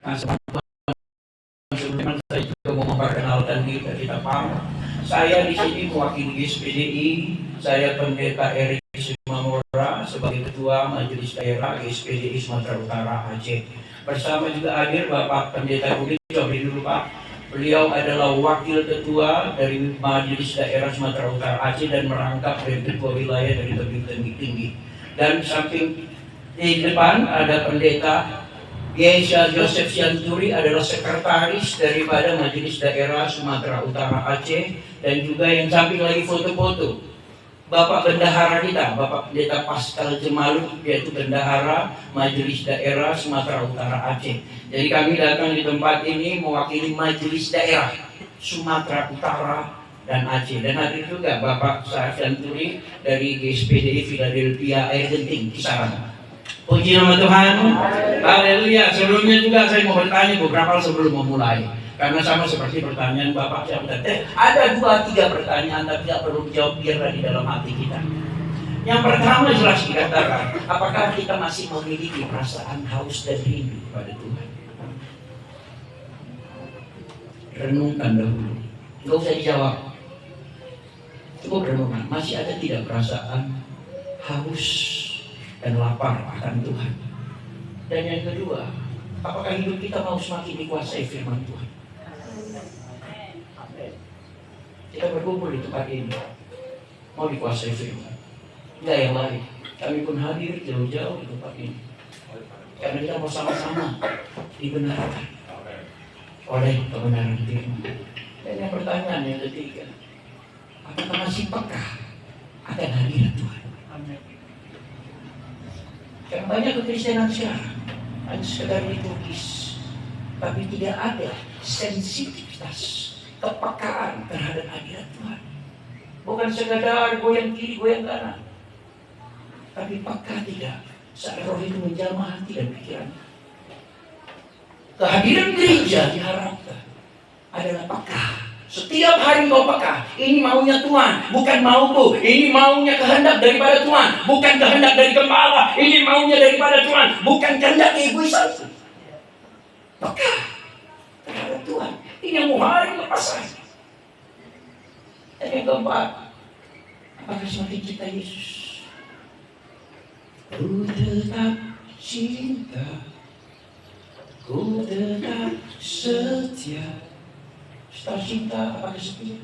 Nah, sebelumnya saya juga mau memperkenalkan diri kita paham. Saya di sini mewakili GSPDI, saya Pendeta Erik Simamora sebagai Ketua Majelis Daerah GSPDI Sumatera Utara Aceh. Bersama juga hadir Bapak Pendeta Budi, coba dulu Pak. Beliau adalah Wakil Ketua dari Majelis Daerah Sumatera Utara Aceh dan merangkap dari Ketua Wilayah dari Tebing Tinggi. Dan samping di depan ada Pendeta Yesia Joseph Sianturi adalah sekretaris daripada Majelis Daerah Sumatera Utara Aceh, dan juga yang samping lagi foto-foto Bapak Bendahara kita, Bapak Pendeta Pascal Jemalut, yaitu Bendahara Majelis Daerah Sumatera Utara Aceh. Jadi kami datang di tempat ini mewakili Majelis Daerah Sumatera Utara dan Aceh, dan hadir juga Bapak Sianturi dari GSPDI Philadelphia Air Genting Kisaran. Puji nama Tuhan, haleluya. Sebelumnya juga saya mau bertanya beberapa hal sebelum memulai, karena sama seperti pertanyaan Bapak saya ada 2-3 pertanyaan tapi tidak perlu dijawab, biarlah di dalam hati kita. Yang pertama jelas dikatakan, apakah kita masih memiliki perasaan haus dan rindu kepada Tuhan? Renungkan dahulu, nggak usah dijawab, cukup renungkan. Masih ada tidak perasaan haus dan lapar akan Tuhan? Dan yang kedua, apakah hidup kita mau semakin dikuasai firman Tuhan? Kita berkumpul di tempat ini mau dikuasai firman, enggak yang lain. Kami pun hadir jauh-jauh di tempat ini karena kita mau sama-sama dibenarkan oleh kebenaran firman. Dan yang pertanyaan yang ketiga, apakah masih peka akan hadirat Tuhan? Karena banyak kekristenan sekarang hanya sekedar liturgis, tapi tidak ada sensitivitas, kepekaan terhadap hadirat Tuhan. Bukan sekedar goyang kiri, goyang kanan, tapi peka tidak saat roh itu menjamah hati dan pikiran. Kehadiran gereja diharapkan adalah peka. Setiap hari kau peka, ini maunya Tuhan, bukan mauku. Ini maunya kehendak daripada Tuhan, bukan kehendak dari gembala. Ini maunya daripada Tuhan, bukan kehendak egoisanku. Peka terhadap Tuhan, ini yang mau hari lepasan. Dan yang keempat, apakah semakin cinta Yesus? Ku tetap cinta, ku tetap setia. Setelah cinta, apakah setia?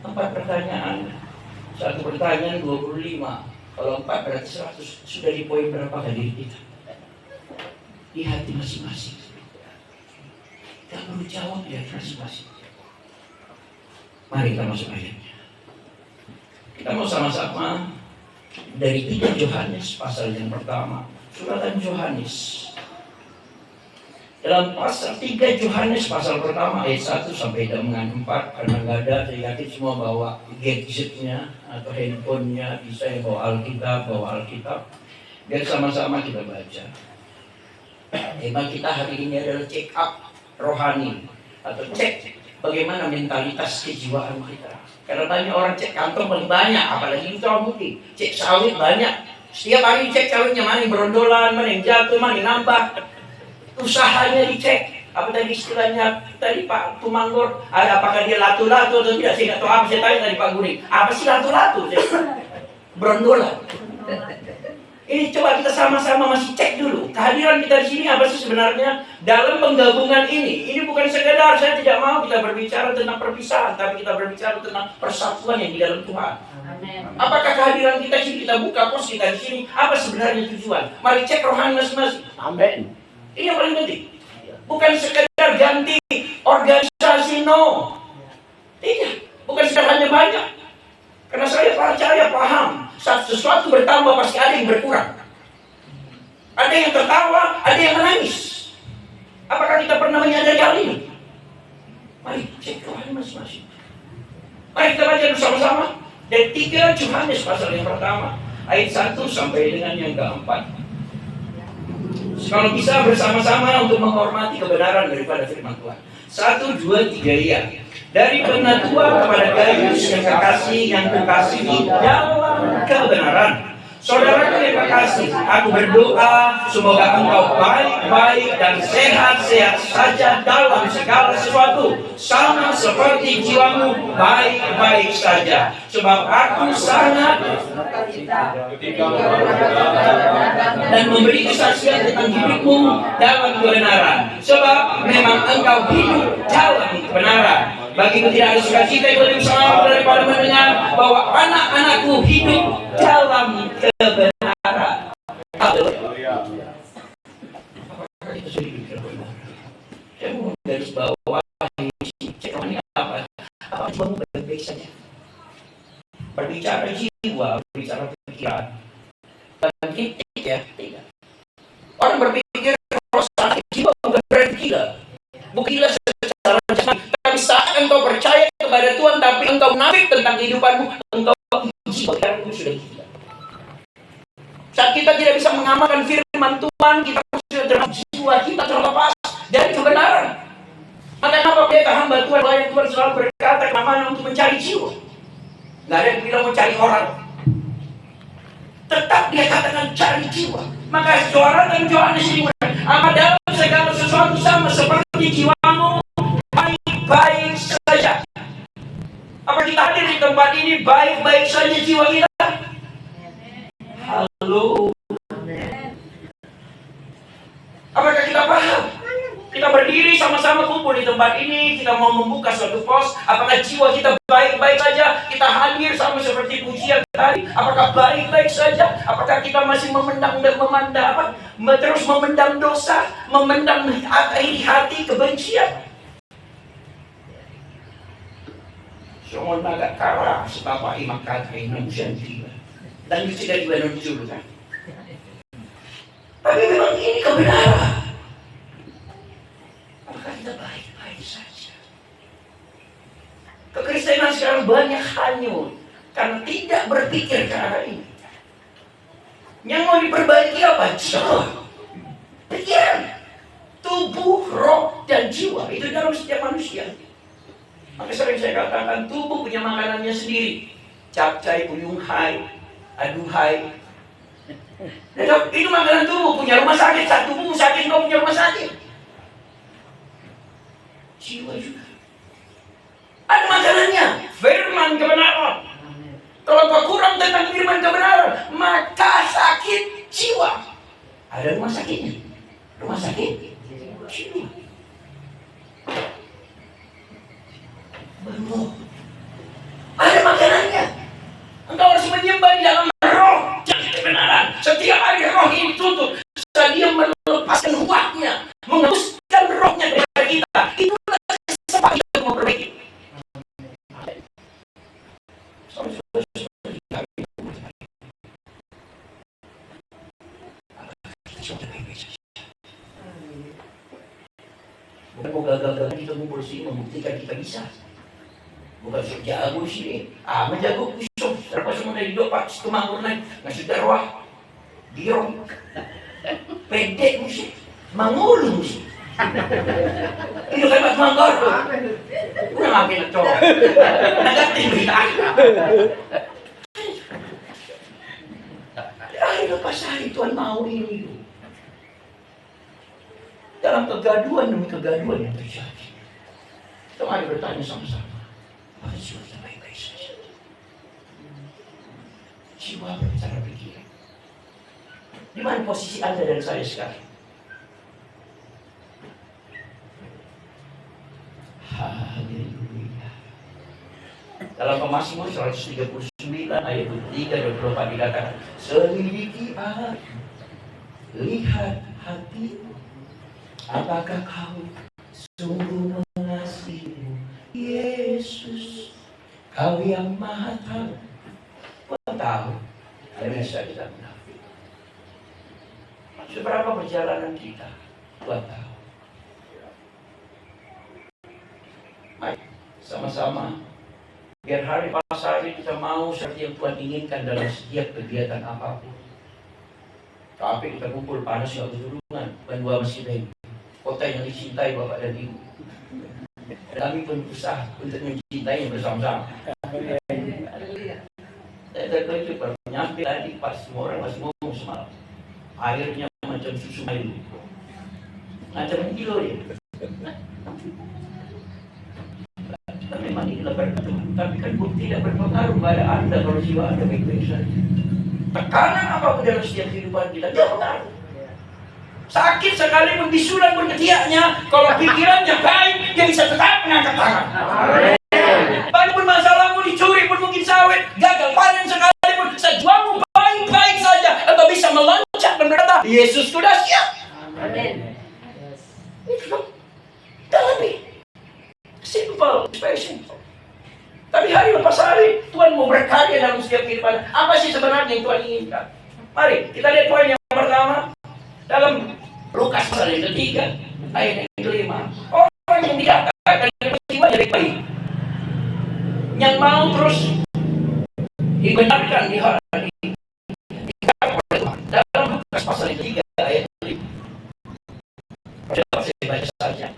4 pertanyaan. Satu pertanyaan 25. Kalau 4 berarti 100. Sudah di poin berapa diri kita? Di hati masing-masing. Kita perlu jawab di hati masing-masing. Mari kita masuk ayatnya. Kita mau sama-sama dari 3 Yohanes pasal yang pertama. Suratan Yohanes. Dalam pasal 3 Yohanes pasal pertama ayat 1 sampai dengan 4, karena nggak ada, saya yakin semua bawa gadgetnya atau handphonenya, bisa yang bawa Alkitab. Biar sama-sama kita baca. Tema kita hari ini adalah check up rohani, atau cek bagaimana mentalitas kejiwaan kita. Karena banyak orang cek kantong paling banyak, apalagi di tahun mudik, cek sawit banyak. Setiap hari cek sawitnya, mana yang berondolan, mana yang jatuh, mana yang nambah. Usahanya dicek, apa tadi istilahnya tadi Pak Tumanggor, apakah dia latu-latu atau tidak, saya nggak tahu. Apa saya tanya tadi Pak Guring, apa sih latu-latu? Berondolan. Ini coba kita sama-sama masih cek dulu kehadiran kita di sini apa sih sebenarnya dalam penggabungan ini. Ini bukan sekedar, saya tidak mau kita berbicara tentang perpisahan, tapi kita berbicara tentang persatuan yang di dalam Tuhan. Amen. Apakah kehadiran kita sini, kita buka pos kita di sini, apa sebenarnya tujuan? Mari cek rohani masing-masing. Amin. Ini yang paling penting. Bukan sekedar ganti organisasi, no. Tidak. Bukan sekedar hanya banyak. Karena saya percaya, paham, saat sesuatu bertambah pasti ada yang berkurang. Ada yang tertawa, ada yang menangis. Apakah kita pernah menyadari hal ini? Mari cek rohani masing-masing. Mari kita baca bersama-sama dari 3 Yohanes pasal yang pertama ayat 1 sampai dengan yang keempat. Kalau bisa bersama-sama untuk menghormati kebenaran daripada firman Tuhan. 1, 2, 3 ya. Dari penatua kepada Gaius yang kekasih, yang kukasihi dalam kebenaran. Saudaraku yang terkasih, aku berdoa semoga engkau baik-baik dan sehat-sehat saja dalam segala sesuatu, sama seperti jiwamu baik-baik saja. Sebab aku sangat dan memberi kesaksian tentang hidupmu dalam kebenaran. Sebab memang engkau hidup dalam kebenaran. Bagiku tidak ada sukacita yang lebih besar daripada mendengar bahwa anak-anakku hidup dalam kebenaran. Haleluya. Saya mau garis bawah ini apa? Apa jiwamu baik-baik saja? Berbicara jiwa, berbicara pikiran. Dan titik ya, tidak. Orang berpikir kalau sakit jiwa bukan berarti gila. Bukan gila secara jasmani. Tapi saat engkau percaya kepada Tuhan tapi engkau munafik tentang kehidupanmu, engkau jiwa karena sudah gila. Saat kita tidak bisa mengamalkan firman Tuhan, kita sudah terlepas, jiwa kita terlepas dari kebenaran. Maka kenapa kita hamba Tuhan, layan Tuhan selalu berkata kemana untuk mencari jiwa? Gak ada yang bilang mencari orang. Tetap dia katakan cari jiwa. Maka Yohanes dan Yohanes ini apa dalam segala sesuatu sama seperti jiwamu baik-baik saja. Apa kita hadir di tempat ini baik-baik saja jiwa kita? Halo. Apakah kita paham? Kita berdiri sama-sama kumpul di tempat ini, kita mau membuka suatu pos. Apakah jiwa kita baik-baik saja? Kita hadir sama seperti pujian tadi. Apakah baik-baik saja? Apakah kita masih memendam dan terus memendam dosa, memendam hati kebencian? Semua agak kalah sebab imam kata ini tiba dan itu tidak dibantu kan? Tapi memang ini kebenaran. Apakah kita baik-baik saja? Kekristenan sekarang banyak hanyut karena tidak berpikir ke arah ini. Yang mau diperbaiki apa? Jiwa, pikiran, tubuh, roh, dan jiwa. Itu dalam setiap manusia. Maka sering saya katakan tubuh punya makanannya sendiri. Capcay, puyung hai, aduhai. Itu makanan tubuh, punya rumah sakit. Saat tubuhmu sakit, kau punya rumah sakit. Jiwa juga ada makanannya, firman kebenaran. Kalau kau kurang tentang firman kebenaran, maka sakit jiwa. Ada rumah sakitnya. Rumah sakit jiwa. Roh. Ada makanannya. Engkau harus menyembah di dalam roh dan kebenaran. Setiap hari roh ini tutup. Saat dia melepaskan ruahnya, mengembuskan rohnya kepada kita. Itulah sebab kita memperbaiki. Bukan mau gagal-gagal kita ngumpul sini membuktikan kita bisa. Bukan sok jago sini. Menjago kusuk. Terpas semua dari hidup pak setumangkur naik. Ngasih darwah. Dirong. Pendek musik. Mangulung musik. Itu kan Pak Mangkor. Udah ngapain itu? Nagatin berita. Lepas hari Tuhan mau ini. Dalam kegaduhan demi kegaduhan yang terjadi. Kita mari bertanya sama-sama. Apakah jiwa kita baik-baik saja? Jiwa berbicara pikiran. Di mana posisi Anda dan saya sekarang? Haleluya. Dalam Mazmur 139 ayat 3 dan 24 dikatakan, selidiki aku, lihat hatimu, apakah kau sungguh mengasihimu, Yesus, kau yang maha tahu. Kau tahu, ada bisa kita munafik. Seberapa perjalanan kita, Tuhan tahu. Mari sama-sama, biar hari pas hari kita mau seperti yang Tuhan inginkan dalam setiap kegiatan apapun. Tapi kita kumpul panas gak keturunan, Bandua Masjid ini, kota yang dicintai Bapak dan Ibu. Kami pun berusaha untuk mencintainya bersama-sama. Saya terkejut nyampe tadi pas semua orang masih ngomong semalam. Airnya macam susu air. Macam kilo dia. Memang inilah berkat, tapi kan tidak berpengaruh pada Anda kalau jiwa Anda baik-baik saja. Tekanan apapun dalam setiap kehidupan kita, tidak pengaruh. Sakit sekalipun bisulan pun ketiaknya, kalau pikirannya baik, dia bisa tetap mengangkat tangan. Walaupun masalahmu dicuri pun mungkin sawit, gagal panen sekalipun, sejuamu baik-baik saja, atau bisa meloncat dan berkata, Yesus sudah siap. Amin. Itu tak lebih. Simple, very simple. Tapi hari lepas hari, Tuhan mau berkarya dalam setiap kehidupan. Apa sih sebenarnya yang Tuhan inginkan? Mari kita lihat poin yang pertama dalam Lukas pasal yang ketiga, ayat yang kelima. Orang yang dikatakan peristiwa dari baik, yang mau terus dibenarkan di hari dalam Lukas pasal yang ketiga, ayat kelima. Saya baca saja.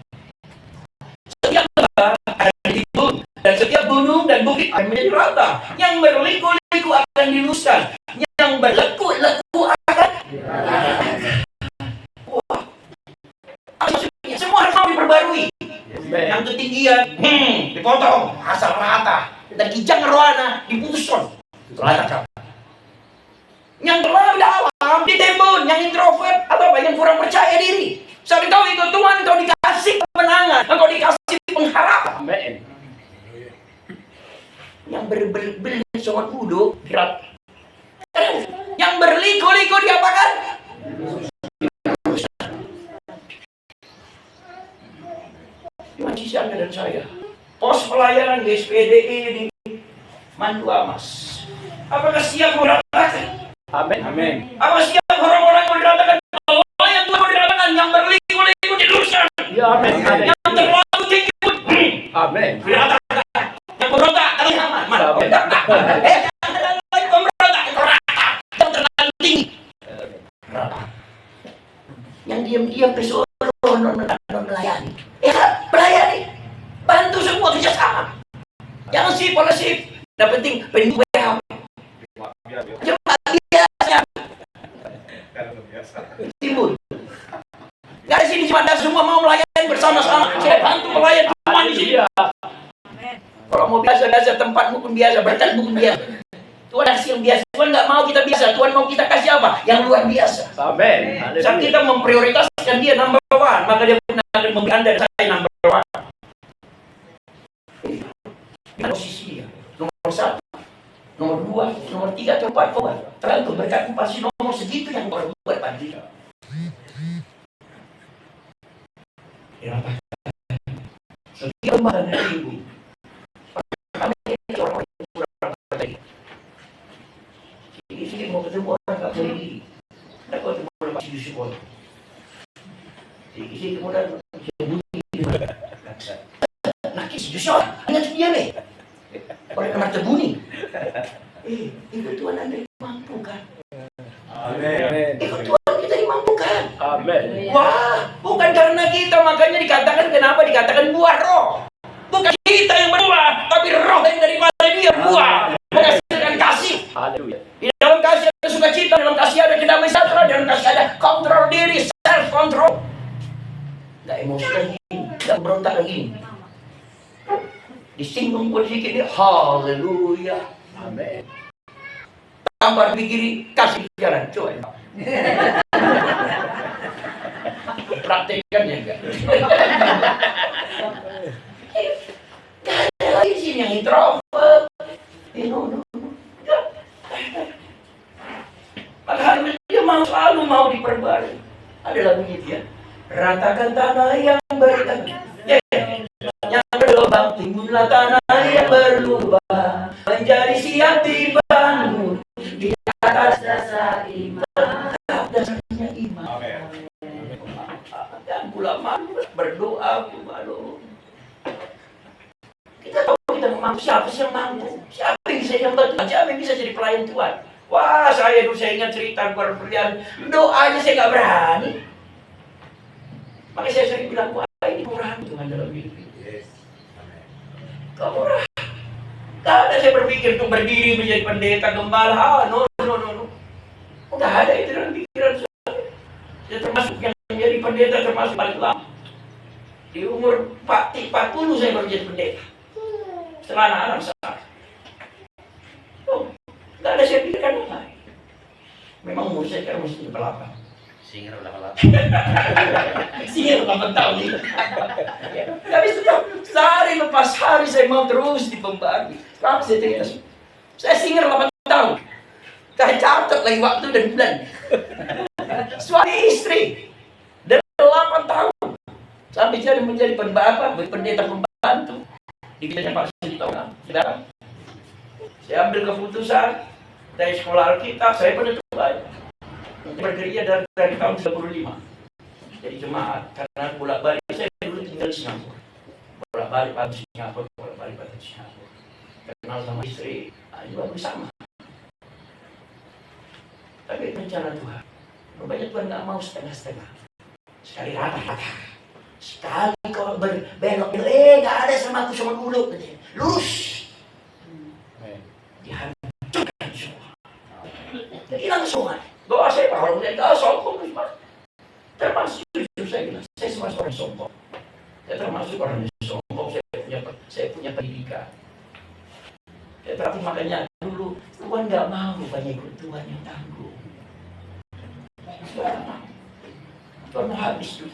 Dan setiap gunung dan bukit akan menjadi rata. Yang berliku-liku akan diluskan. Yang berleku-leku akan wah. Maksudnya semua harus diperbarui. Yang ketinggian dipotong asal rata. Dan kijang rohana diputuskan rata. Yang terlalu dalam ditembun. Yang introvert atau yang kurang percaya diri. Saat kau ikut Tuhan, kau dikasih kemenangan, kau dikasih pengharapan. Amen. Yang berbeli sangat duduk berat. Yang berliku-liku diapakan? Tuhan sisi Anda dan saya. Pos pelayanan GSPDI di Mandu Amas. Apakah siap meratakan? Amin. Amin. Apa siap orang-orang yang meratakan? Allah yang Tuhan meratakan yang berliku-liku diluruskan. Ya, amin. Yang terlalu tinggi pun. Amin. Diratakan. Yang berontak kali aman. Mana? Yang berontak yang terlalu tinggi. Yang diam-diam besok non melayani. Ya, melayani. Bantu semua kerjasama. Jangan sip, pola sip. Yang penting WA. Cepat biasa. Timbul. Nggak di sini cuma ada semua mau melayani bersama-sama. Saya bantu pelayan cuma di sini. Kalau mau biasa tempatmu pun biasa, berkatmu pun biasa. Tuhan kasih yang biasa. Tuhan nggak mau kita biasa. Tuhan mau kita kasih apa? Yang luar biasa. Amin. Saat kita memprioritaskan dia number one, maka dia akan memberi Anda dan saya number one. Ini posisi dia. Nomor 1, nomor 2, nomor 3, atau 4. Tergantung berkatmu pasti nomor segitu yang nomor 2 pasti. Setiap kemarin ibu. Sini mau ketemu orang tak boleh diri. Tak kau ketemu orang pasti di sekolah. Sini kemudian bunyi. Nakis Joshua, ingat dia ni. Orang kamar terbunyi. Ikut Tuhan Anda mampu kan? Amin. Ikut Tuhan kita dimampukan. Amin. Wah, bukan karena kita makanya dikatakan kenapa dikatakan buah roh. Bukan kita yang berbuah, tapi roh yang daripada dia buah. Menghasilkan kasih. Haleluya. Di dalam kasih ada sukacita, dalam kasih ada kedamaian sejahtera, dalam kasih ada kontrol diri, self control. Tidak emosi lagi, tidak berontak lagi. Disinggung pun sedikit dia, haleluya. Amin. Tambah pikiri, kasih jalan, coba. Praktekkan ya enggak? Gak ada lagi di sini yang introvert. No. Maka dia selalu mau diperbarui. Ada lagunya dia. Ratakan tanah yang berlubang, yang berlubang, timbunlah tanah yang berlubang, menjadi siap dibangun di atas dasar iman. Dasarnya iman. Dan pula malu berdoa malu. Kita tahu kita mampu, siapa sih yang mampu? Siapa yang bisa nyambat? Siapa yang bisa jadi pelayan Tuhan? Wah, saya ingat cerita berlian. Doanya saya nggak berani. Makanya saya sering bilang, wah ini murah Tuhan dalam hidup. Kau murah. Gak ada saya berpikir untuk berdiri menjadi pendeta gembala. No. no. Udah ada itu dalam pikiran saya. Saya termasuk yang menjadi pendeta termasuk paling lama. Di umur 40 saya baru jadi pendeta. Setelah anak-anak besar. Nggak ada saya pikirkan yang lain. Memang umur saya sekarang masih 38. Sihir 88. Sihir 8 tahun itu. Tapi sudah sehari lepas hari saya mau terus diperbarui. Kenapa saya tidak? Saya sihir 8 tahun. Saya catat lagi waktu dan bulan. Suami istri 8 tahun. Sampai jadi menjadi pendeta pembantu. Di bidangnya Pak Siti tahun. Saya ambil keputusan dari sekolah Alkitab, saya penutup baik. Bergeria dari tahun 95. Jadi jemaat, karena bolak-balik saya dulu tinggal di Singapura. Bolak-balik pada Singapura, bolak-balik pada Singapura. Kenal sama istri, juga bersama. Tapi rencana Tuhan. Rupanya Tuhan nggak mau setengah-setengah. Sekali rata-rata. Sekali kau berbelok, nggak ada sama aku sama dulu. Lurus. Dihancurkan semua. Dan hilang semua. Doa saya kalau dia nggak sombong, termasuk jujur saya bilang, saya termasuk orang sombong. Saya termasuk orang yang sombong. Saya punya pendidikan. Tapi makanya dulu Tuhan nggak mau rupanya ikut Tuhan yang tangguh. Tuhan mau habis dulu.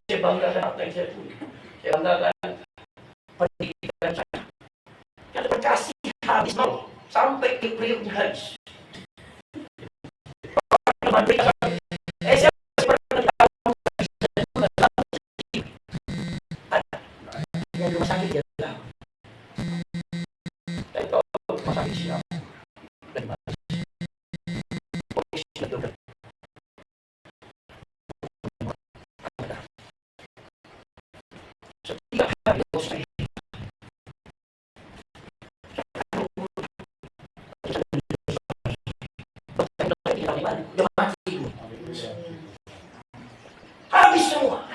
Saya banggakan apa yang saya punya. Saya banggakan pendidikan saya. Yang terkasih habis mau sampai ke periuknya habis. Saya pernah tahu yang rumah sakit dia tahu. Saya tahu rumah sakit siapa dan mana. Polisi itu setiap hari saya habis semua,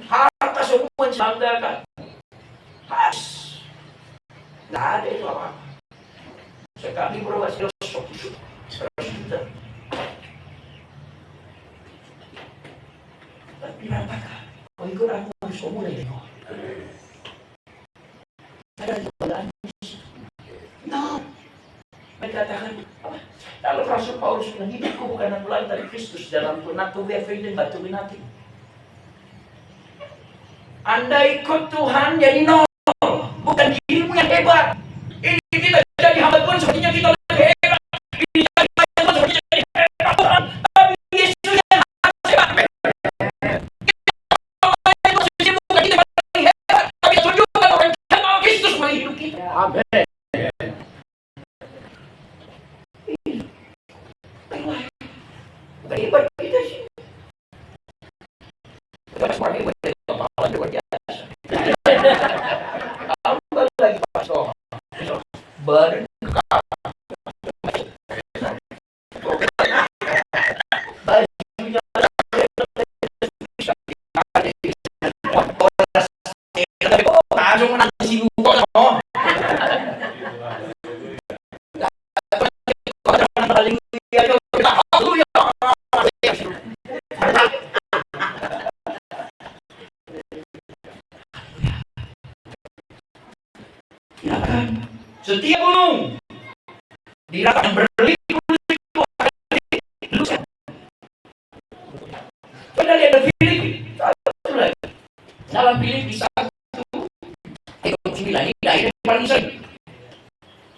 harta semua dibanggakan, habis, nggak ada itu apa. Sekali berubah 100 juta. Tapi ratakan, kau ikut aku harus kau mulai deh. Ada kebanggaan. No, mereka katakan apa? Kalau Rasul Paulus bilang, hidupku bukan aku lagi dari Kristus dalam tunatu wefiden batu binati. Anda ikut Tuhan jadi nol, bukan dirimu yang hebat. Ini kita jadi hamba Tuhan sepertinya kita lebih hebat. Ini jadi hamba Tuhan sepertinya jadi hebat. Tapi Yesus yang hebat. Kita bukan kita paling hebat, tapi tunjukkan orang kenal Kristus melalui hidup kita. Amin. Hebat kita sih. Kita semakin berkepala luar biasa. Tambah lagi pastor. Badan setiap gunung diratakan berliku-liku pada lihat Filipi dalam Filipi 1 ayat 9 ini ayat yang paling sering.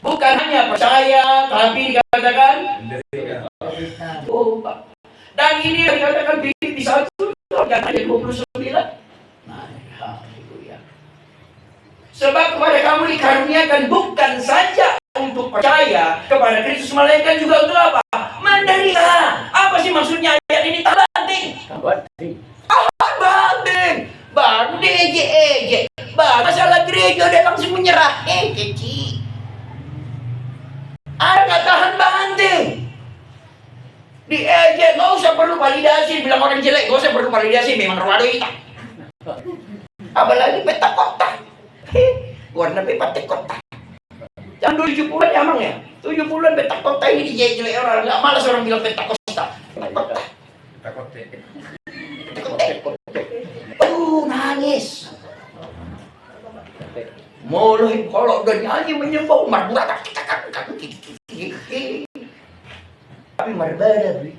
Bukan hanya percaya tapi dikatakan dan ini dikatakan Filipi 1 ayat 29. Sebab kepada kamu dikaruniakan bukan saja untuk percaya kepada Kristus, melainkan juga untuk apa? Menderita. Apa sih maksudnya ayat ini? Tak banting. Baru ejek. Masalah gereja dia langsung menyerah. Kecil. Ada nggak tahan banting. Diejek, nggak usah perlu validasi. Bilang orang jelek, nggak usah perlu validasi. Memang ruado hitam. Apalagi peta kotak. Warna peta kotak. Yang dulu 70-an ya Mang ya. 70-an Pentakosta ini dijejel orang. Enggak malas orang bilang Pentakosta. Nangis. Mulai kalau udah nyanyi menyembah Umar Burak. Tapi berbeda, Bri.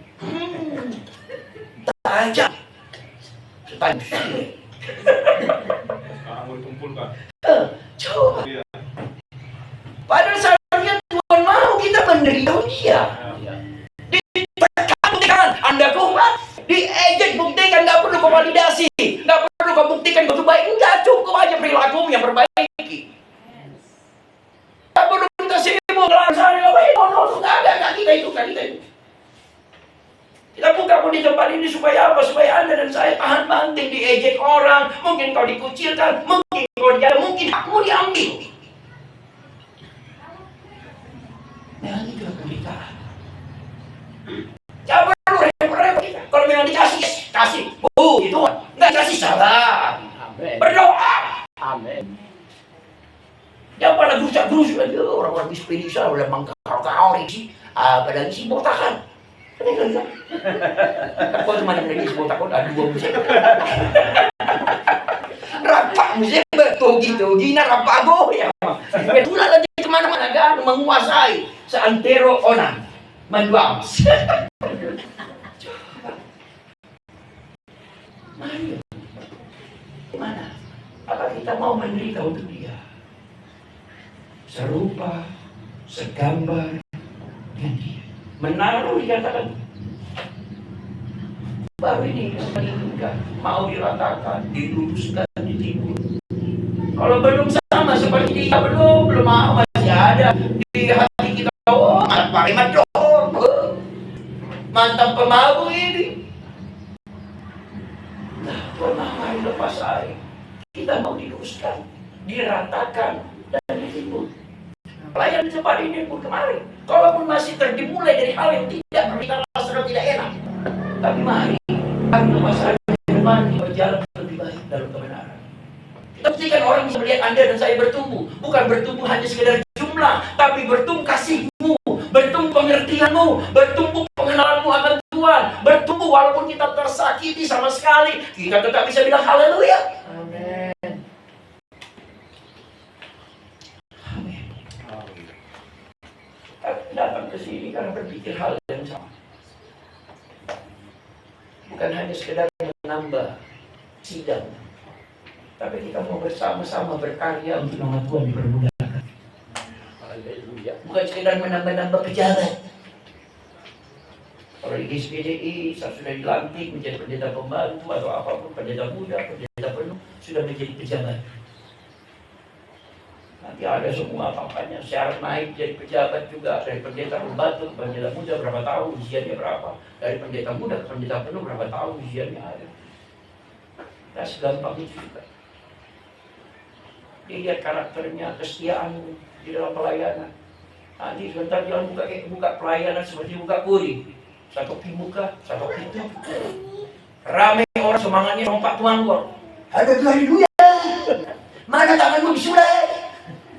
Tajam. Sekarang mau dikumpulkan. Coba. Padahal seharusnya Tuhan mau kita menerima dia. Ditekan, buktikan. Anda kuat. Diejek, buktikan. Nggak perlu validasi. Nggak perlu kau buktikan kau baik. Nggak cukup aja perilakumu yang perbaiki. Nggak perlu kita sibuk. Langsung nggak baik. Nggak kita itu. Kita buka pun di tempat ini supaya apa? Supaya Anda dan saya tahan banting, diejek orang, mungkin kau dikucilkan, mungkin kau dijatuh, mungkin hakmu diambil. Nah, itu penderitaan. Jangan perlu repot-repot. Kalau memang dikasih, kasih. Itu nggak dikasih salah. Berdoa. Amin. Jangan pada gerusak-gerusuk lagi. Orang-orang di Spedisa udah mengkau-kau sih. Apalagi sih botakan. Kau cuma yang lagi sebut takut ada dua musim. Rapak musim bertugi-tugi na rapago ya. Itulah lagi kemana-mana kan menguasai seantero onan menduam. Mari, gimana? Apa kita mau menderita untuk dia? Serupa, segambar dengan dia. Menaruh dikatakan baru ini meninggalkan, mau diratakan, diluruskan, ditimbun. Kalau belum sama seperti dia, belum mau, masih ada di hati kita. Oh, pakai mador, mantap pemabu ini. Nah, pernah hari lepas hari kita mau diluruskan, diratakan dan ditimbun. Pelayan cepat ini pun kemarin, kalaupun masih dimulai dari hal yang tidak kita rasa tidak enak, tapi mari kami lepas depan berjalan lebih baik dalam kebenaran. Kita pastikan orang bisa melihat Anda dan saya bertumbuh, bukan bertumbuh hanya sekedar jumlah, tapi bertumbuh kasihmu, bertumbuh pengertianmu, bertumbuh pengenalanmu akan Tuhan, bertumbuh walaupun kita tersakiti sama sekali, kita tetap bisa bilang haleluya. Amin. Datang ke sini karena berpikir hal yang sama. Bukan hanya sekedar menambah sidang, tapi kita mau bersama-sama berkarya untuk nama Tuhan dipermudahkan. Bukan sekedar menambah-nambah pejabat. Kalau di SPDI saya sudah dilantik menjadi pendeta pembantu atau apapun, pendeta muda, pendeta penuh, sudah menjadi pejabat. Nanti ada semua kampanye syarat naik jadi pejabat juga, dari pendeta pembantu ke pendeta muda berapa tahun usianya berapa, dari pendeta muda ke pendeta penuh berapa tahun usianya ada. Nah, segampang itu juga. Dilihat karakternya, kesetiaanmu di dalam pelayanan. Nanti sebentar jangan buka pelayanan seperti buka kuri, satu muka, satu pintu. Ramai orang semangatnya lompat mangkok. Haleluya. Mana tanganmu bisulai?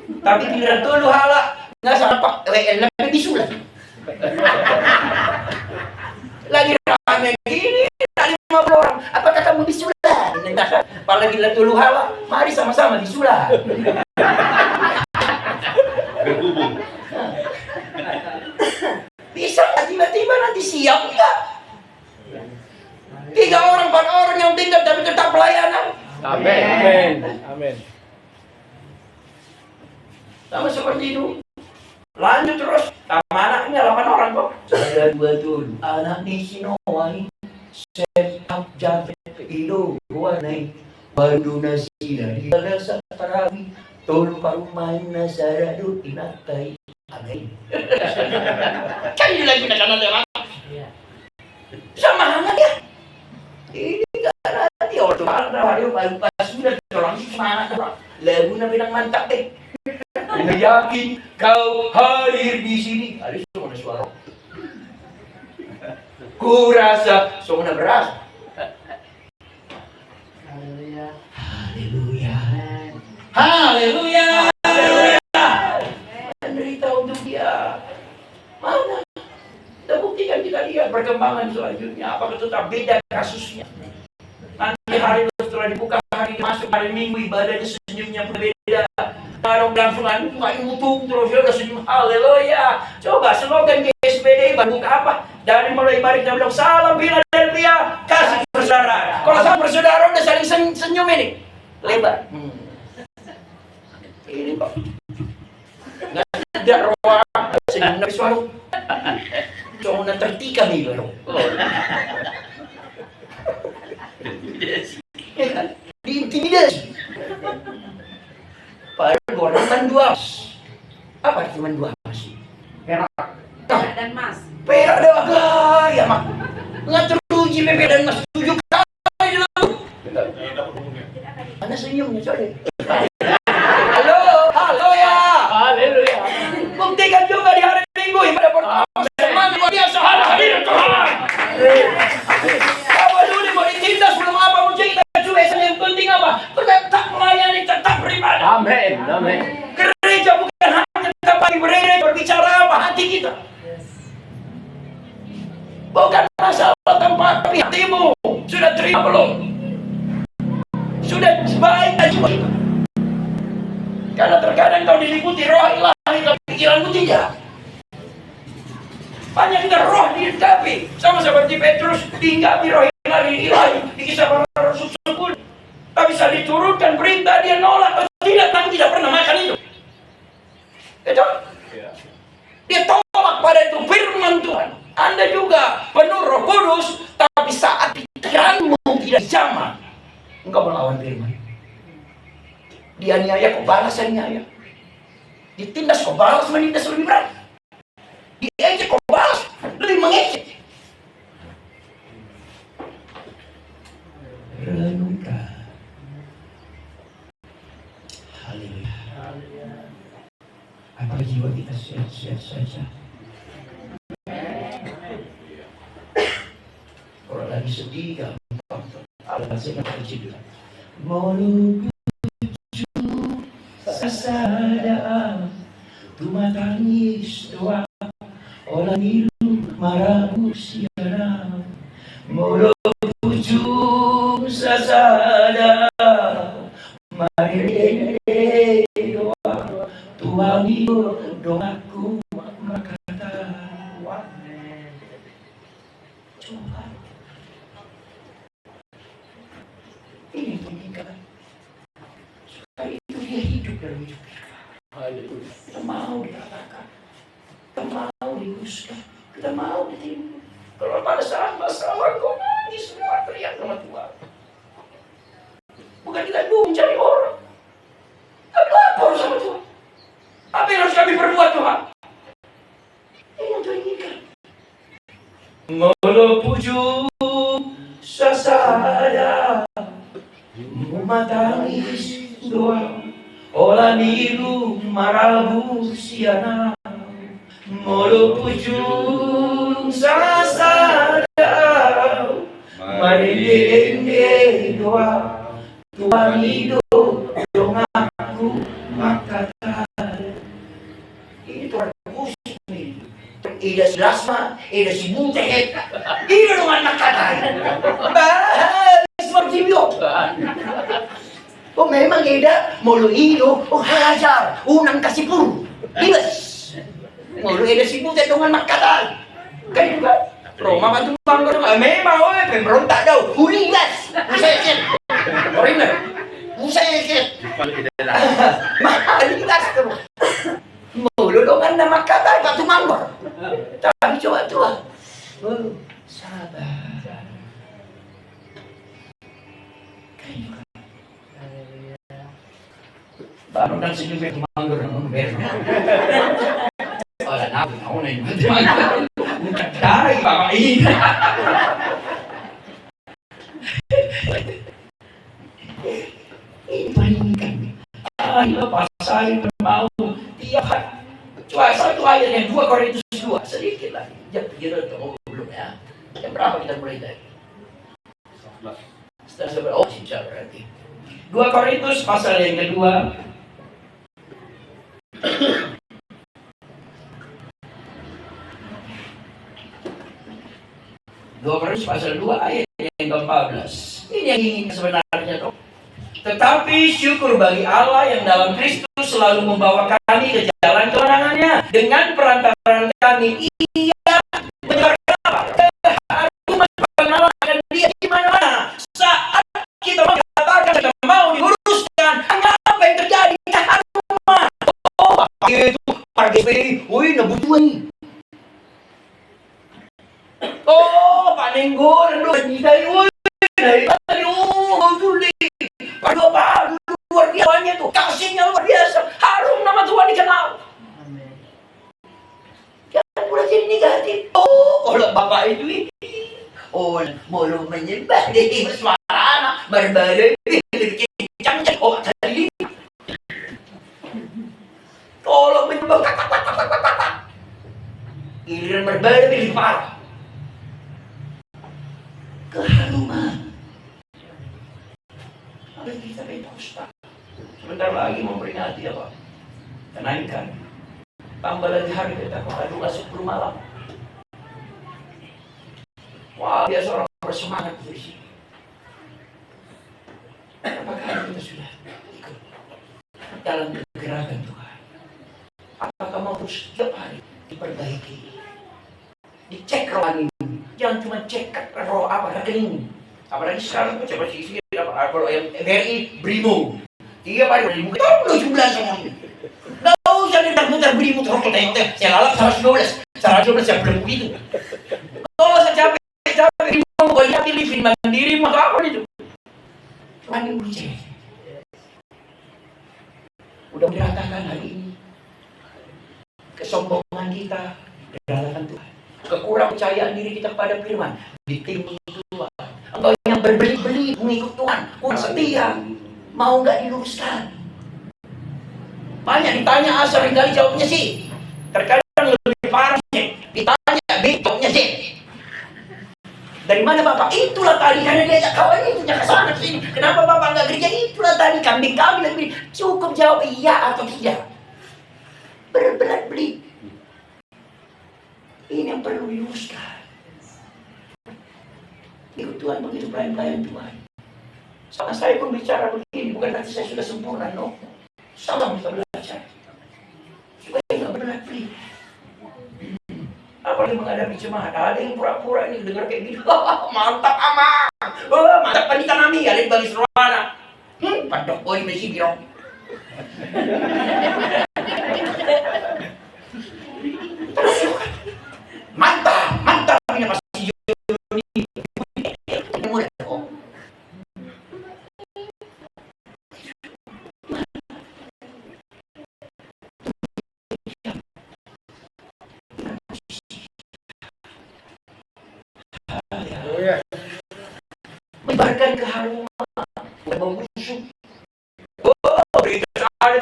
Tapi giliran dulu hala nggak sampai WL lagi bisulah. Lagi ramai gini, ada 50 orang. Apa katamu bisulah? Apalagi giliran dulu hala, mari sama-sama bisulah. Berhubung. Bisa nggak tiba-tiba nanti siap nggak? 3 orang, 4 orang yang tinggal tapi tetap pelayanan. Amin. Amin. Sama seperti itu. Lanjut terus. Sama anaknya 8 orang kok. Ada 2 tuh. Anak ni sinowai. Setap jabet. Ilo. Wanai. Bandu nasila. Dibaga sa tarawi. Tolu parumahin na sarado. Inatay. Amin. Kayo lagi na kanal. Sama hangat ya. Ini gak nanti. Orang baru pas sudah. Orang semangat. Lagu na pinang mantap eh. Yakin kau hadir di sini. Ada semua suara. Ku rasa semua beras. Haleluya. Haleluya. Haleluya. firman selanjutnya. Apakah tetap beda kasusnya? Nanti hari setelah dibuka, hari masuk hari Minggu, ibadahnya senyumnya berbeda. Orang langsungan buka YouTube terus dia udah senyum, haleluya. Coba slogan GSPDI baru buka apa? Dari mulai balik dan bilang salam Philadelphia, kasih persaudaraan. Kalau sama persaudaraan udah saling senyum ini lebar. Ini Pak, nggak ada roh senyum dari suara. Cuma tertika nih loh. Diintimidasi. Padahal goreng dua. Apa cuma dua sih? Perak dan emas. Perak dan gaya mah. Nggak teruji perak dan emas 7 kali dulu. Mana senyumnya soalnya? Halo ya. Haleluya. Buktikan juga di hari Minggu ibadah pertama. Semangat luar biasa hadir Tuhan. Apa dulu mau ditindas belum apa mau cerita juga yang penting apa? Tetap melayani, tetap beribadah. Amin. Amin. Gereja bukan hanya tempat beribadah, berbicara apa hati kita. Bukan masalah tempat, tapi hatimu sudah terima belum? Sudah baik juga. Karena terkadang kau diliputi roh ilahi, tapi pikiranmu tidak. Banyak kita roh dihinggapi, sama seperti Petrus dihinggapi roh ilahi di kisah para rasul 10. Tapi saat diturunkan perintah dia nolak atau tidak, kamu tidak pernah makan itu. Betul? Dia tolak pada itu firman Tuhan. Anda juga penuh Roh Kudus, tapi saat pikiranmu tidak dijamah, engkau melawan firman. Dianiaya kau balas aniaya. Ditindas kau balas menindas lebih berat. Diejek kau balas lebih mengejek. Renungkan. Haleluya. Apakah jiwa kita sehat-sehat saja? Kalau lagi sedih, gampang. Alasannya kecil. Menuju sasada, rumah tangis doa, olah biru marah usiana. Menuju sasada, mari doa, Tuhan itu doaku makata. Coba. Ini pendidikan. Supaya itu dia hidup dalam hidup kita. Kita mau dikatakan, kita mau diuskan, kita mau ditimbul. Kalau pada saat masalah kau nangis semua teriak sama Tuhan. Bukan kita dulu mencari orang, tapi lapor sama Tuhan. Apa yang harus kami perbuat Tuhan? Ini yang Tuhan inginkan. Menuju sasada, matangis doa, olah niru marabu siana. Menuju sasada, mari doa, Tuhan hidup dongaku makata. Ini Tuhan khusus nih. Ida si Lasma, Ida si Butet, Ida dengan makata. Bahas berjimbo. Oh memang Ida mulu Ido, oh hajar, unang kasih puru. Ibas. Mulu Ida si Butet dengan makata. Kayak juga. Roma kan tumbang ko naman. Memang, pemberontak daw. Huligas. Usayakit. Original. Usayakit. Mahaligas ko. Mululungan na magkatay. Patumambor. Tapi coba Tuhan. Oh, sabar. Kayo ka. Baru nang sinubay tumambor ng gobyerno. Wala na ako na yung tumambor. Dari Bapak ini. Ini mainkan. Ayo pasal mau tiap hari. Cuma satu ayat yang 2 Korintus 2 sedikit lagi. Jam 3 atau belum ya? Jam berapa kita mulai tadi? Setelah seberapa? Oh, insya berarti. 2 Korintus pasal yang kedua. Korintus pasal 2 ayat yang ke-14. Ini yang ingin sebenarnya toh. Tetapi syukur bagi Allah yang dalam Kristus selalu membawa kami ke jalan kemenangannya. Dengan perantaraan kami, Ia menyebarkan apa? Keharuman pengenalan akan Dia di mana-mana. Saat kita mengatakan kita mau diuruskan, apa yang terjadi? Keharuman. Oh, itu harga SPI. Wih, nabutuan. Oh, Pak Nenggol, dari woi, dari tadi, sulit. Aduh, Pak, luar biasanya tuh, kasihnya luar biasa, harum nama Tuhan dikenal. Jangan pula jadi negatif. Oh, kalau Bapak itu, belum menyembah di suara, berbeda, lebih kencang, oh, tadi. Kalau menyembah, giliran berbeda lebih parah. Keharuman. Apa yang kita minta Ustaz? Sebentar lagi memperingati apa? Kenaikan. Tambah lagi hari kita aduh 10 malam. Wah, biasa orang bersemangat di sini. Apakah kita sudah ikut dalam gerakan Tuhan? Apakah mau terus setiap hari diperbaiki? Dicek rohani. Jangan cuma cek roh rekening. Apalagi sekarang coba sisi apa kalau yang BRI Brimo. 3 kali jumlah semuanya. Nggak usah muter Brimo terus kita saya lalap 112 saya belum begitu. Nggak usah capek Brimo mau pilih film mandiri maka apa itu? Cuma diuji. Udah diratakan hari ini kesombongan kita kedatangan Tuhan. Kekurang percayaan diri kita kepada firman ditimbun Tuhan. Engkau yang berbeli-beli mengikut Tuhan, kurang setia, mau nggak diluruskan? Banyak ditanya A seringkali jawabnya sih. Terkadang lebih parah sih. Ditanya B jawabnya C. Dari mana Bapak? Itulah tadi karena diajak kawan itu ke sana sini. Kenapa Bapak nggak gereja? Itulah tadi kambing lagi. Cukup jawab iya atau tidak. Berbelat-belit. Ini yang perlu diluruskan. Ikut Tuhan begitu pelayan-pelayan Tuhan. Sama saya pun bicara begini, bukan berarti saya sudah sempurna, no. Sama kita belajar. Supaya tidak berbelat-belit. Apalagi menghadapi jemaat, ada yang pura-pura ini dengar kayak gini. Mantap aman. Mantap panita nami, ada di bagi serwana. Padok boy masih birong. Mantap ini pasti Joni. Menyebarkan keharuman, bukan membusuk. Berita sekali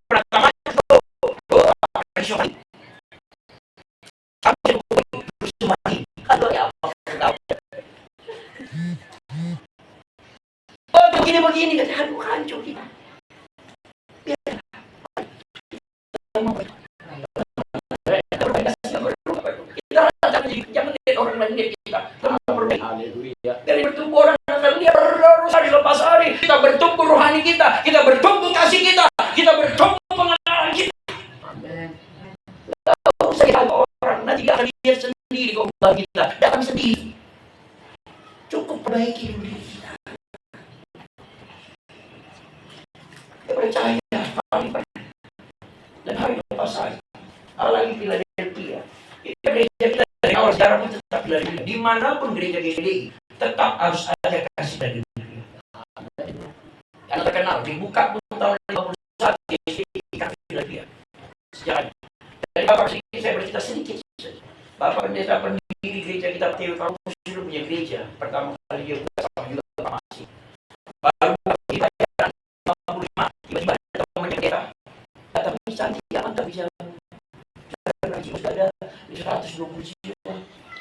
pertama itu. Begini kata aduh hancur kita. Jangan lihat orang lain lihat kita. Dari bertumbuh orang akan lihat terus hari lepas hari kita bertumbuh rohani kita bertumbuh kasih kita bertumbuh pengenalan kita. Tidak usah lihat orang, nanti akan lihat sendiri kok kita datang sendiri. Cukup perbaiki diri kita. Kita percaya dan hari lepas hari. Apalagi Philadelphia. Gereja kita dari awal sejarah pun tetap Philadelphia. Dimanapun gereja GCDI tetap harus ada kasih dari dunia. Yang terkenal dibuka pun tahun 51 GCDI Philadelphia. Sejarah. Dari Bapak sini saya bercerita sedikit saja. Bapak pendeta pendiri gereja kita Theo Kampus dulu punya gereja. Pertama kali dia buka sama juga Bapak masih. Baru kita 55 tiba-tiba ada temannya kita. Tapi cantik ya mantap bisa. Sudah ada 120 juta.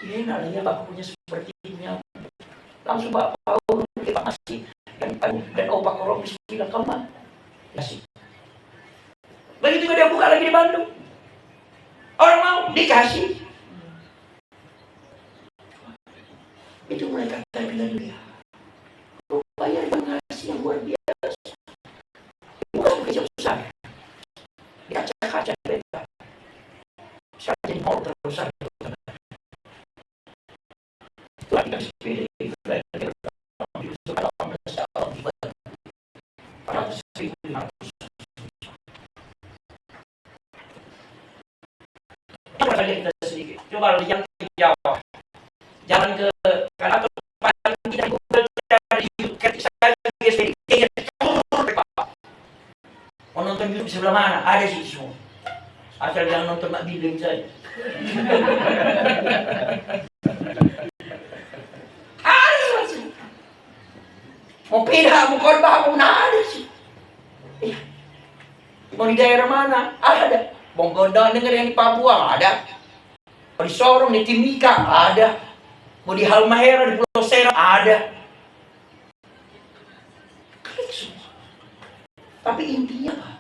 Ini namanya Bapak punya seperti ini. Langsung Bapak Paul kita masih dan Opak Korong bilang kamu mah kasih. Begitu dia buka lagi di Bandung. Orang mau dikasih. Itu mereka bilang dia. Rupanya mengasihi yang luar biasa. Bukan kecil besar. Di kaca-kaca mereka. Saya jadi mau terbesar. Setelah dikasih pilih, kita sedikit. Coba yang ke Jawa, jalan ke kanan atau depan kita cari saya mau nonton YouTube sebelah mana? Ada sih semua. Asal jangan nonton Mak Bibim saja. Ada sih. Mau pindah, mau khotbah, mau ada sih. Mau di daerah mana? Ada. Mau gondang denger yang di Papua? Ada. Mau di Sorong, di Timika? Ada. Mau di Halmahera, di Pulau Serang? Ada. Klik semua. Tapi intinya apa?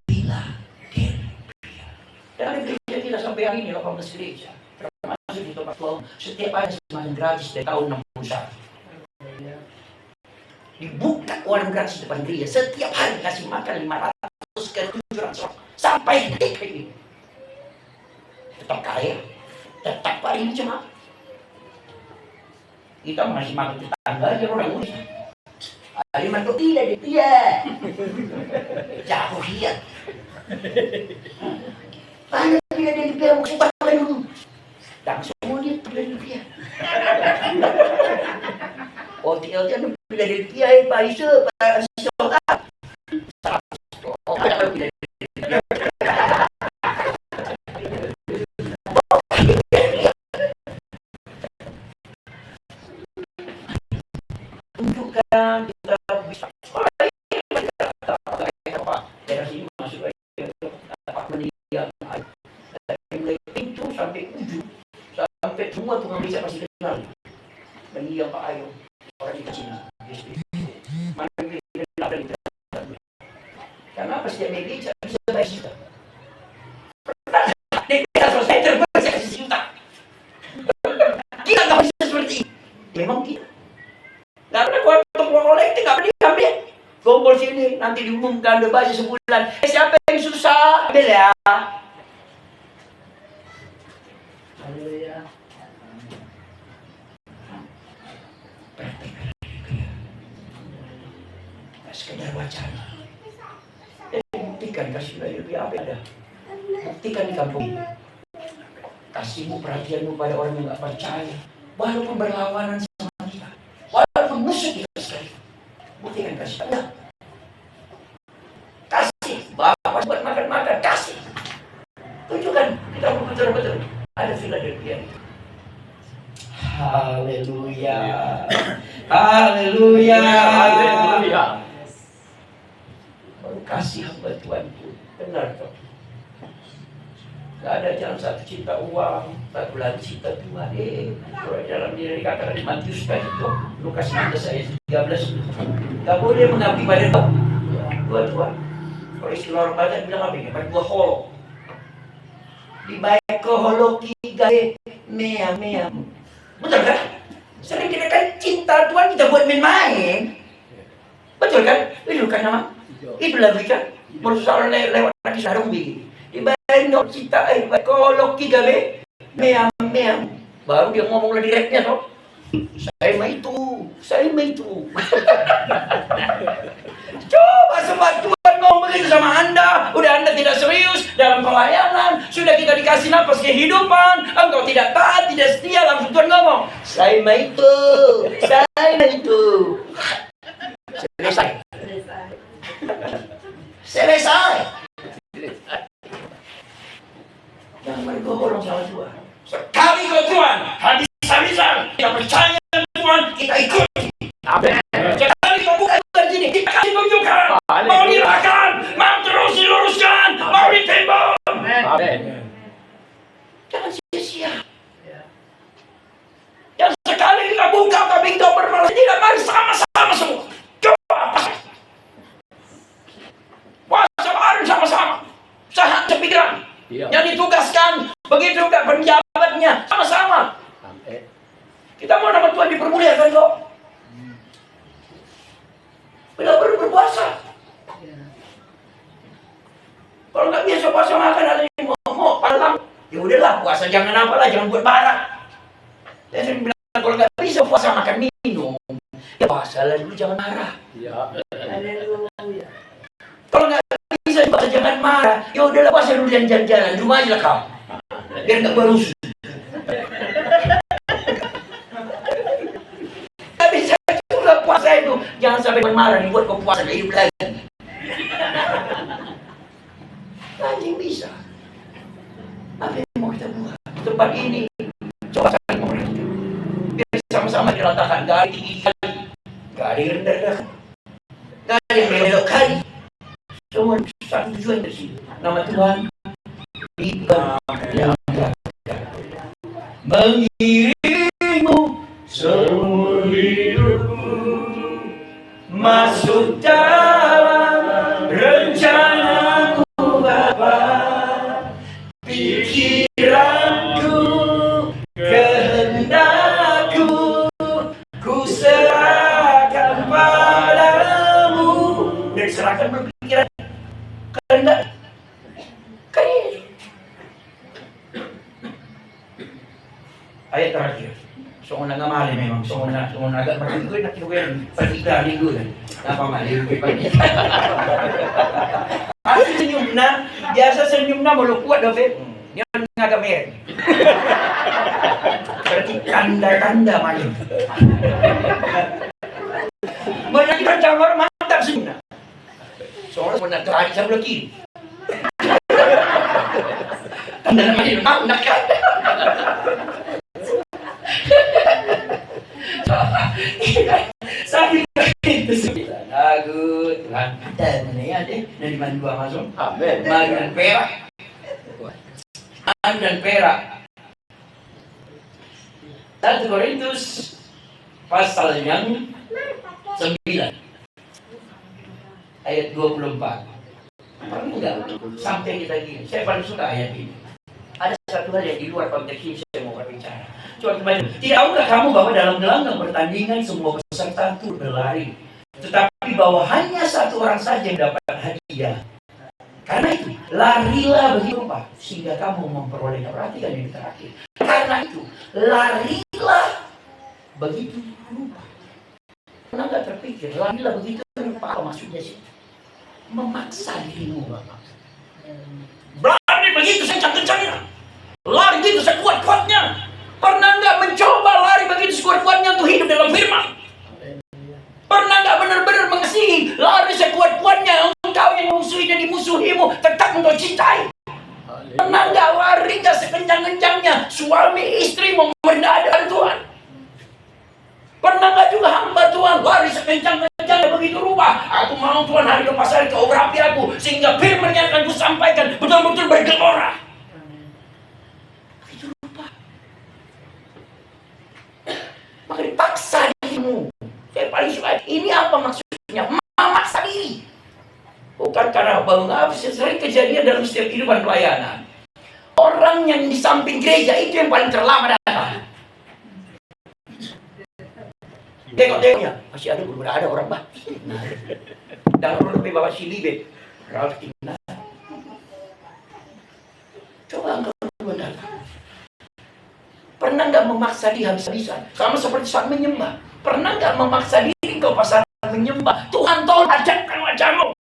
Bila Philadelphia. Dan ada gereja kita sampai hari ini 18 gereja. Termasuk di tempat Tuhan. Setiap ada semacam gratis dari tahun 61. Dibuka warung gratis depan gereja. Setiap hari kasih makan 500 ke 700 orang. Sampai detik ini. Tetap kaya. Tetap paling cuma. Kita masih makan tetangga aja orang udah. Ada mantu tidak dia. Jauh dia. Mana dia dari dia mau sumpah dulu. Dan semua dia dari dia. OTL dia dari dia Pak Isa, Pak Isa. Oh, ada lebih dari tunjukkan kita bisa daerah sini masuk apa mendiam dari mulai pintu sampai ujung sampai semua tukang bisa pasti kenal mendiam Pak Ayo orang di Cina mana kita ada di karena apa setiap media bisa bayar juta kita selesai terbaca kasih juta kita nggak bisa seperti ini memang kita karena kuantum kolektif nggak pernah diambil kumpul sini nanti diumumkan udah baca sebulan siapa yang susah ambil ya haleluya sekedar wacana buktikan kasih lebih apa ada buktikan di kampung ini kasihmu perhatianmu pada orang yang nggak percaya walaupun berlawanan sama kita walaupun musuh kita sekali buktikan kasih ada kasih bapak buat makan kasih tunjukkan kita betul-betul ada Philadelphia. Haleluya haleluya haleluya baru kasih hamba Tuhanku benar toh gak ada jalan satu cinta uang satu lagi cinta Tuhan kalau dalam diri dikatakan di Matius kan itu Lukas 16 ayat 13 gak boleh mengabdi pada Tuhan kalau istilah orang Batak bilang apa ini pada dua holok di baik koholoki gae mea betul kan sering kita kan cinta Tuhan kita buat main-main betul kan itu kan nama itu lagi kan berusaha lewat lagi sarung begini dibayar no cinta kalau kita be meam baru dia ngomong lagi direknya toh saya mah itu coba sebab Tuhan ngomong begitu sama anda udah anda tidak serius dalam pelayanan sudah kita dikasih napas kehidupan engkau tidak taat tidak setia langsung Tuhan ngomong saya mah itu selesai jangan berbohong sama Tuhan sekali kau Tuhan habis-habisan kita percaya Tuhan kita ikuti amin sekali kau buka begini kita kasih tunjukkan mau dirahkan mau terus diluruskan mau ditembak amin jangan sia-sia yang sekali kita buka tapi kita bermalas tidak mari sama-sama semua coba apa puasa bareng sama-sama sepikiran yang ditugaskan begitu juga penjabatnya sama-sama kita Kita mau nama Tuhan dipermuliakan kok. Bila baru berpuasa. Kalau nggak biasa puasa makan ada yang mau palang, ya udahlah puasa jangan apalah, jangan buat bara. Dan saya bilang kalau nggak bisa puasa makan minum, ya puasa lah dulu jangan marah. Ya. Haleluya. Kalau nggak bisa puasa jangan marah, ya udahlah puasa dulu dan jalan-jalan, rumah aja lah kau. Biar nggak berus. Nggak bisa juga puasa itu, jangan sampai marah dibuat kau puasa nggak hidup lagi. Anjing bisa. Apa yang mau kita buat? Tempat ini coba saling mengerti. Biar sama-sama diratakan. Gak ada tinggi kali, gak ada yang rendah, gak ada yang belok kali. Semua satu tujuan dari sini. Nama Tuhan dimuliakan. Mengiringmu seumur hidupku, masuk dalam rencanamu Bapa. Pikiranku, kehendakku, ku serahkan padamu. Dan serahkan berpikiran, kehendak. Kan ini. Ayat terakhir. So nga mali memang, so nga agak berhenti nak kinuwen patika linggo na. Napa mali pagi. Asli senyum na, biasa senyum na malukuat daw eh. Yan nga gamit. Berarti tanda-tanda mali. Banyak kita camar mantap senyum na. Soalnya pernah terakhir sa blokir. Tanda na mali, nakat. Sabi ko ito sa lago, Tuhan kita na yan na dimandua masuk. Amin. Mahal dan perak. Mahal dan perak. 1 Korintus pasal yang 9 ayat 24. Pernah enggak sampai kita gini? Saya paling suka ayat ini. Ada satu hal yang di luar konteks ini saya mau berbicara. Coba kembali. Tidaklah kamu bahwa dalam gelanggang pertandingan semua peserta itu berlari, tetapi bahwa hanya satu orang saja yang dapat hadiah. Karena itu, larilah begitu rupa sehingga kamu memperoleh. Perhatikan yang terakhir. Karena itu, larilah begitu rupa. Pernah nggak terpikir, larilah begitu rupa apa maksudnya sih? Memaksa dirimu. Berani begitu kencang-kencangnya. Lari begitu sekuat-kuatnya. Pernah nggak mencoba lari begitu sekuat-kuatnya untuk hidup dalam firman? Pernah nggak benar-benar mengasihi lari sekuat-kuatnya engkau yang memusuhi dan dimusuhimu tetap engkau cintai? Pernah nggak lari nggak sekencang-kencangnya suami istri memerintahkan Tuhan? Pernah nggak juga hamba Tuhan lari sekencang-kencangnya begitu rupa? Aku mau Tuhan hari lepas hari kau urapi aku sehingga firman yang akan kusampaikan betul-betul bergelora. Maka dipaksa dirimu. Saya paling suka. Ini apa maksudnya? Memaksa diri. Bukan karena bangga. Sering kejadian dalam setiap kehidupan pelayanan. Orang yang di samping gereja itu yang paling terlama datang. Tengok-tengoknya. Masih ada orang bah. Dan orang lebih bawa silibet. Raltina. Coba engkau datang. Pernah nggak memaksa diri habis-habisan? Sama seperti saat menyembah. Pernah nggak memaksa diri kau pas saat menyembah? Tuhan tolong ajarkan wajahmu.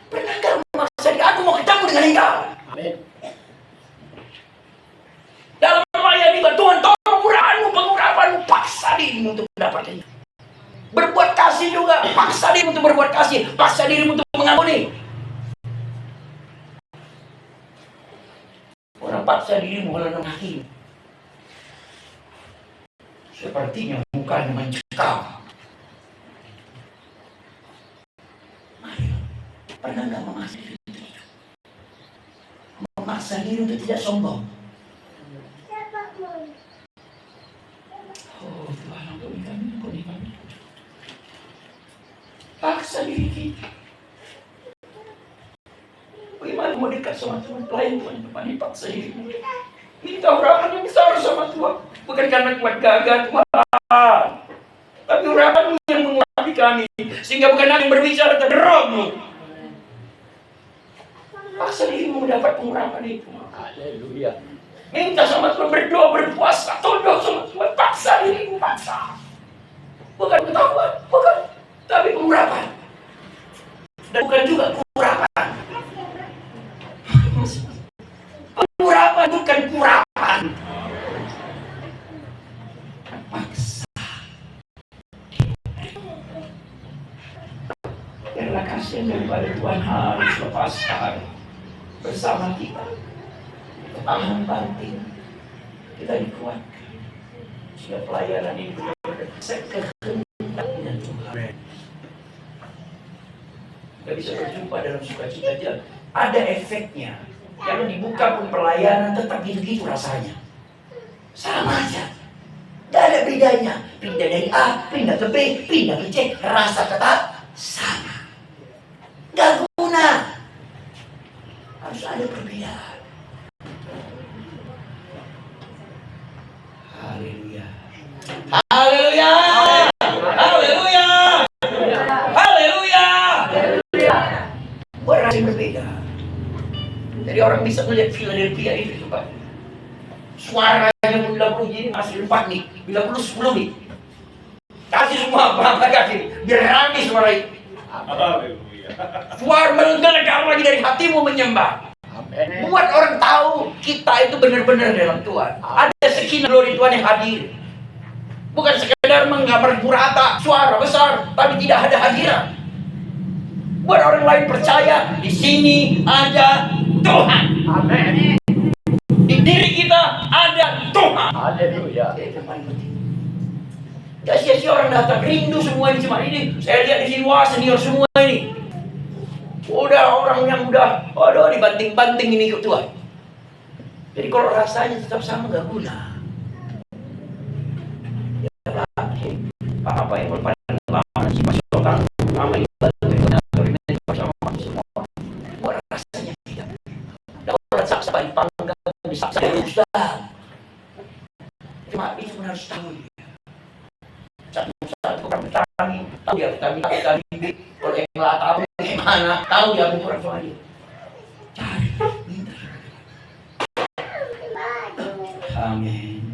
Pernah nggak memaksa diri? Aku mau ketemu dengan engkau. Amin. Dalam melayani Tuhan tolong urapanmu, pengurapanmu. Paksa dirimu untuk mendapatkannya. Berbuat kasih juga. Paksa dirimu untuk berbuat kasih. Paksa dirimu untuk mengampuni. Orang paksa dirimu kalau mengakhiri. Sepertinya mukanya mencekam. Mari, pernah nggak memaksa diri untuk itu? Memaksa diri untuk tidak sombong. Oh Tuhan, ampuni kami. Paksa diri kita. Bagaimana mau dekat sama Tuhan? Pelayan Tuhan, depan dipaksa dirimu. Minta urapan yang besar sama Tuhan. Bukan karena kuat gagah Tuhan, tapi urapan yang menguasai kami. Sehingga bukan aku yang berbicara, tapi Roh-Mu. Paksa dirimu mendapat pengurapan itu. Haleluya. Minta sama Tuhan, berdoa, berpuasa, tunduk sama Tuhan. Paksa dirimu, paksa. Bukan ketahuan, bukan. Tapi pengurapan. Dan bukan juga kurapan. Pengurapan bukan kurapan. Paksa. Karena kasihan daripada Tuhan harus lepaskan bersama kita. Tahan banting. Kita dikuatkan. Sehingga pelayanan ini benar-benar sekehendaknya Tuhan. Gak bisa berjumpa dalam sukacita aja. Ada efeknya. Kalau dibuka pun pelayanan tetap gitu-gitu rasanya. Sama aja. Gak ada bedanya. Pindah dari A, pindah ke B, pindah ke C. Rasa tetap sama. Gak guna. Harus ada perbedaan. Haleluya. Haleluya. Haleluya. Haleluya. Buat rasa yang berbeda. Jadi orang bisa melihat Philadelphia itu coba. Suaranya bila perlu jadi masih 4 nih, bila perlu 10 nih. Kasih semua apa kasih, biar rame suara itu. Haleluya. Suara menggelegar lagi dari hatimu menyembah. Amin. Buat orang tahu kita itu benar-benar dalam Tuhan. Ada sekian glory Tuhan yang hadir. Bukan sekedar menggambar burata, suara besar, tapi tidak ada hadiran. Buat orang lain percaya di sini ada Tuhan. Amin. Di diri kita ada Tuhan. Haleluya. Itu paling penting. Gak sia-sia orang datang rindu semua ini cuma ini. Saya lihat di sini wah senior semua ini. Udah orang yang udah, aduh dibanting-banting ini ikut Tuhan. Jadi kalau rasanya tetap sama gak guna. Ya lagi, apa yang berpaling lama si pasokan, lama ini bantu ini bersama semua. Buat rasanya tidak. Dan orang saksa dipanggang, disaksa Ustaz. Cuma itu harus tahu. Satu orang bertani, tahu dia bertani, kalau yang nggak tahu gimana, tahu dia kurang soal dia. Cari, minta. Amin.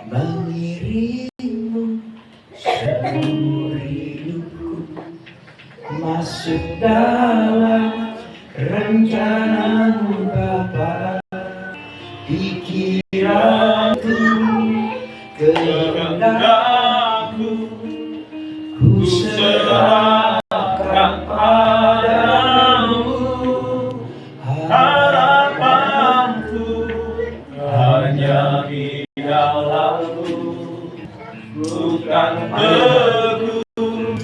Mengirimmu seumur hidupku masuk dalam rencanamu Bapa. Pikiranku kehendakku ku serahkan padamu. Harapanku hanya di dalammu, bukan teguh.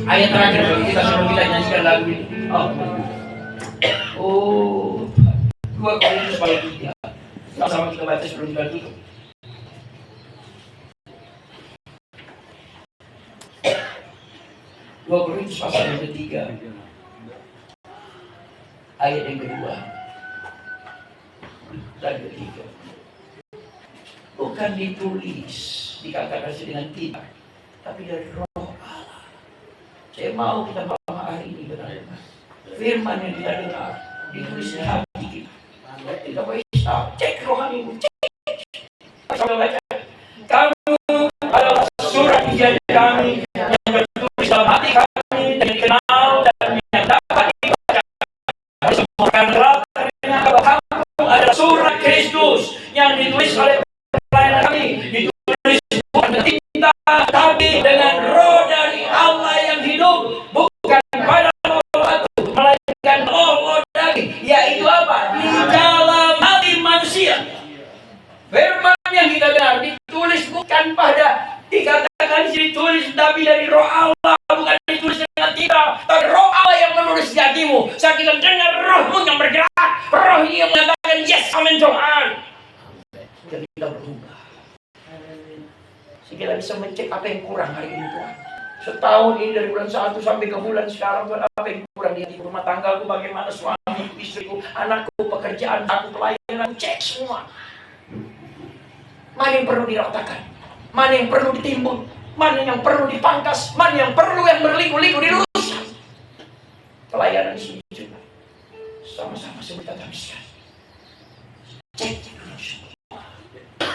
Ayat terakhir kita sebelum kita nyanyikan lagu ini. Oh, 2 Korintus pasal 3. Sama-sama kita baca sebelum kita tutup. 2 Korintus pasal yang ketiga, ayat yang kedua dan ketiga. Bukan ditulis, dikatakan dengan tidak, tapi dari Roh Allah. Saya mau kita bahas hari ini benar-benar firman yang kita dengar ditulis di hati kita. Kita bisa cek rohanimu, cek. Coba baca. Kamu adalah surat perjanjian kami yang tertulis dalam hati kami dan dikenal dan yang dapat dibaca. Semua latarnya bahwa kamu adalah surat Kristus yang ditulis oleh pelayanan kami, ditulis bukan dengan tinta tapi dengan Roh dari Allah yang hidup, bukan pada roh batu melainkan roh daging, yaitu apa? Di dalam hati manusia. Firman yang kita dengar ditulis bukan pada, dikatakan ditulis tapi dari Roh Allah, bukan ditulis dengan tinta, tapi Roh Allah yang menulis di hatimu. Saat kita dengar Rohmu yang bergerak, Roh yang mengatakan yes, amin Tuhan. Dan kita berubah. Sehingga kita bisa mencek apa yang kurang hari ini Tuhan. Setahun ini dari bulan 1 sampai ke bulan sekarang Tuhan, apa yang kurang di rumah tanggaku, bagaimana suami, istriku, anakku, pekerjaan aku, pelayanan aku, cek semua. mana yang perlu diratakan, mana yang perlu ditimbun, mana yang perlu dipangkas, mana yang perlu yang berliku-liku diluruskan. Pelayanan di sini juga sama-sama kita habiskan. Cek dulu semua.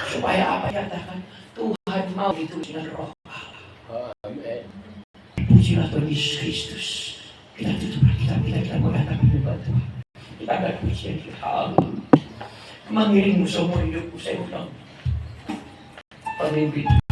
Supaya apa dikatakan Tuhan mau itu dengan roh Allah. Amin. Pujilah Tuhan Yesus Kristus. Kita tutup kita mengatakan kepada Tuhan. Kita akan pujian kita. Haleluya. Mengiringmu seumur hidupku saya ulang. Pemimpin